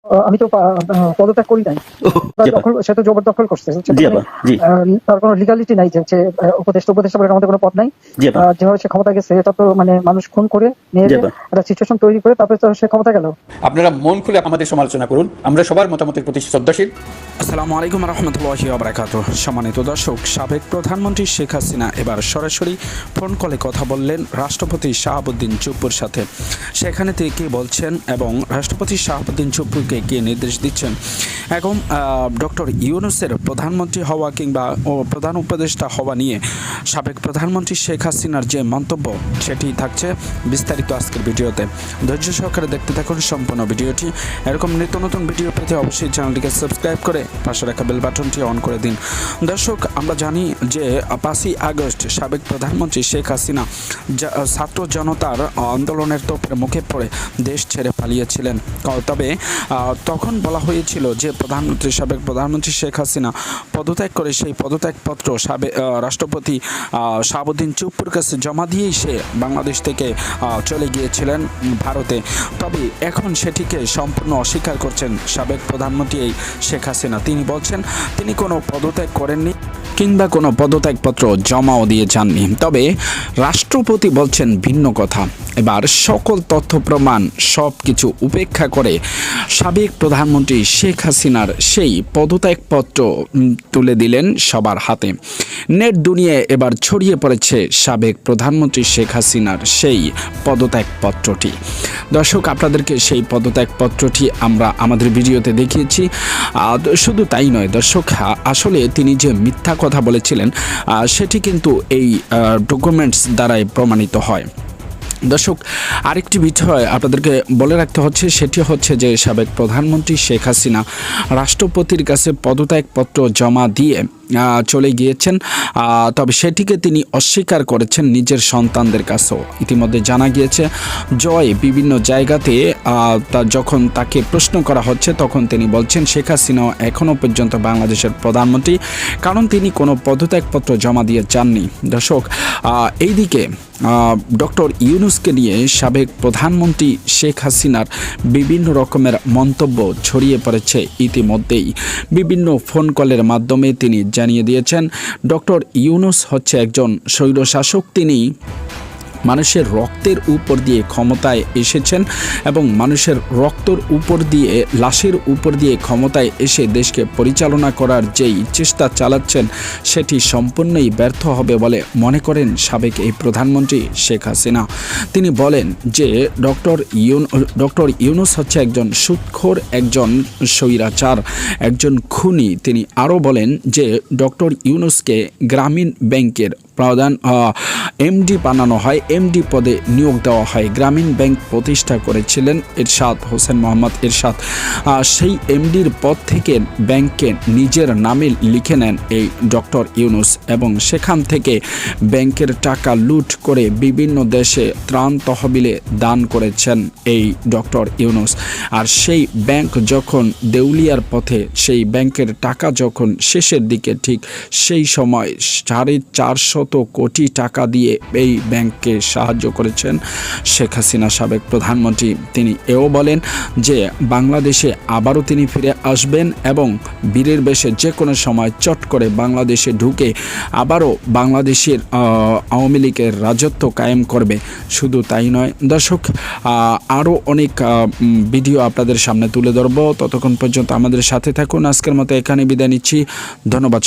আমি তো পদত্যাগ করি নাই। সে তো জবরদখল করছে। তার কোনো লিগালিটি নাই যে উপদেষ্টা বলে আমাদের কোনো পদ নাই। যেভাবে সে ক্ষমতা গেছে এটা তো মানে মানুষ খুন করে মেরে একটা সিচুয়েশন তৈরি করে তারপরে তো সে ক্ষমতা গেল। আপনারা মন খুলে আমাদের সমালোচনা করুন, আমরা সবার মতামতের প্রতি শ্রদ্ধাশীল। আসসালামু আলাইকুম রহমতুল্লাহি ওয়া বারাকাতুহু। সম্মানিত দর্শক, সাবেক প্রধানমন্ত্রী শেখ হাসিনা এবার সরাসরি ফোন কলে কথা বললেন রাষ্ট্রপতি শাহাবুদ্দিন চুপ্পুর সাথে। সেখানে তিনি কী বলছেন এবং রাষ্ট্রপতি শাহাবুদ্দিন চুপ্পুকে কী নির্দেশ দিচ্ছেন এবং ডক্টর ইউনূসের প্রধানমন্ত্রী হওয়া কিংবা প্রধান উপদেষ্টা হওয়া নিয়ে সাবেক প্রধানমন্ত্রী শেখ হাসিনার যে মন্তব্য সেটি থাকছে বিস্তারিত আজকের ভিডিওতে। ধৈর্য সহকারে দেখতে থাকুন সম্পূর্ণ ভিডিওটি। এরকম নিত্য নতুন ভিডিও পেতে অবশ্যই চ্যানেলটিকে সাবস্ক্রাইব করে পাশে রাখা বেল বাটনটি অন করে দিন। দর্শক, আমরা জানি যে 5ই আগস্ট সাবেক প্রধানমন্ত্রী শেখ হাসিনা ছাত্র জনতার আন্দোলনের তোপের মুখে পড়ে দেশ ছেড়ে পালিয়েছিলেন। তবে তখন বলা হয়েছিল যে সাবেক প্রধানমন্ত্রী শেখ হাসিনা পদত্যাগ করে সেই পদত্যাগপত্র রাষ্ট্রপতি শাহাবুদ্দিন চুপ্পুর কাছে জমা দিয়েই সে বাংলাদেশ থেকে চলে গিয়েছিলেন ভারতে। তবে এখন সেটিকে সম্পূর্ণ অস্বীকার করছেন সাবেক প্রধানমন্ত্রী শেখ হাসিনা। তিনি বলছেন তিনি কোনো পদত্যাগ করেননি কিংবা কোনো পদত্যাগপত্র জমাও দিয়ে যাননি। তবে রাষ্ট্রপতি বলছেন ভিন্ন কথা। এবার সকল তথ্য প্রমাণ সব কিছু উপেক্ষা করে সাবেক প্রধানমন্ত্রী শেখ হাসিনার সেই পদত্যাগপত্র তুলে দিলেন সবার হাতে। নেট দুনিয়ায় এবার ছড়িয়ে পড়েছে সাবেক প্রধানমন্ত্রী শেখ হাসিনার সেই পদত্যাগপত্রটি। দর্শক, আপনাদেরকে সেই পদত্যাগপত্রটি আমরা আমাদের ভিডিওতে দেখিয়েছি। শুধু তাই নয় দর্শক, আসলে তিনি যে মিথ্যা কথা বলেছিলেন সেটি কিন্তু এই ডকুমেন্টস দ্বারাই প্রমাণিত হয়। দর্শক, আরেকটি বিষয় আপনাদেরকে বলে রাখতে হচ্ছে, সেটি হচ্ছে যে সাবেক প্রধানমন্ত্রী শেখ হাসিনা রাষ্ট্রপতির কাছে পদত্যাগপত্র জমা দিয়ে চলে গিয়েছেন। তবে সেটিকে তিনি অস্বীকার করেছেন নিজের সন্তানদের কাছেও। ইতিমধ্যে জানা গিয়েছে জয় বিভিন্ন জায়গাতে যখন তাকে প্রশ্ন করা হচ্ছে তখন তিনি বলছেন শেখ হাসিনা এখনও পর্যন্ত বাংলাদেশের প্রধানমন্ত্রী, কারণ তিনি কোনো পদত্যাগপত্র জমা দিয়ে যাননি। দর্শক, এইদিকে ডক্টর ইউনূসকে নিয়ে সাবেক প্রধানমন্ত্রী শেখ হাসিনার বিভিন্ন রকমের মন্তব্য ছড়িয়ে পড়েছে ইতিমধ্যেই। বিভিন্ন ফোন কলের মাধ্যমে তিনি জানিয়ে দিয়েছেন ডক্টর ইউনূস হচ্ছে একজন স্বৈরশাসক। তিনি মানুষের রক্তের উপর দিয়ে ক্ষমতায় এসেছেন এবং মানুষের রক্তের উপর দিয়ে লাশের উপর দিয়ে ক্ষমতায় এসে দেশকে পরিচালনা করার যেই চেষ্টা চালাচ্ছেন সেটি সম্পূর্ণই ব্যর্থ হবে বলে মনে করেন সাবেক এই প্রধানমন্ত্রী শেখ হাসিনা। তিনি বলেন যে ডক্টর ইউনূস হচ্ছে একজন সুদখোর, একজন স্বৈরাচার, একজন খুনি। তিনি আরও বলেন যে ডক্টর ইউনূসকে গ্রামীণ ব্যাংকের প্রধান এমডি বানানো হয়, এমডি পদে নিয়োগ দেওয়া হয়। গ্রামীণ ব্যাংক প্রতিষ্ঠা করেছিলেন এরশাদ হোসেন মোহাম্মদ এরশাদ। সেই এমডির পদ থেকে ব্যাংকে নিজের নামে লিখে নেন এই ডক্টর ইউনূস এবং সেখান থেকে ব্যাংকের টাকা লুট করে বিভিন্ন দেশে ত্রাণ তহবিলে দান করেছেন এই ডক্টর ইউনূস। আর সেই ব্যাংক যখন দেউলিয়ার পথে, সেই ব্যাংকের টাকা যখন শেষের দিকে, ঠিক সেই সময় 450 কোটি টাকা দিয়ে এই ব্যাংককে সাহায্য করেছেন শেখ হাসিনা সাবেক প্রধানমন্ত্রী। তিনি এও বলেন যে বাংলাদেশে আবারও তিনি ফিরে আসবেন এবং বীরের বেশে যে কোনো সময় চট করে বাংলাদেশে ঢুকে আবারও বাংলাদেশের আওয়ামী লীগের রাজত্ব কায়েম করবে। শুধু তাই নয় দর্শক, আরও অনেক ভিডিও আপনাদের সামনে তুলে ধরব। ততক্ষণ পর্যন্ত আমাদের সাথে থাকুন। আজকের মতো এখানে বিদায় নিচ্ছি। ধন্যবাদ।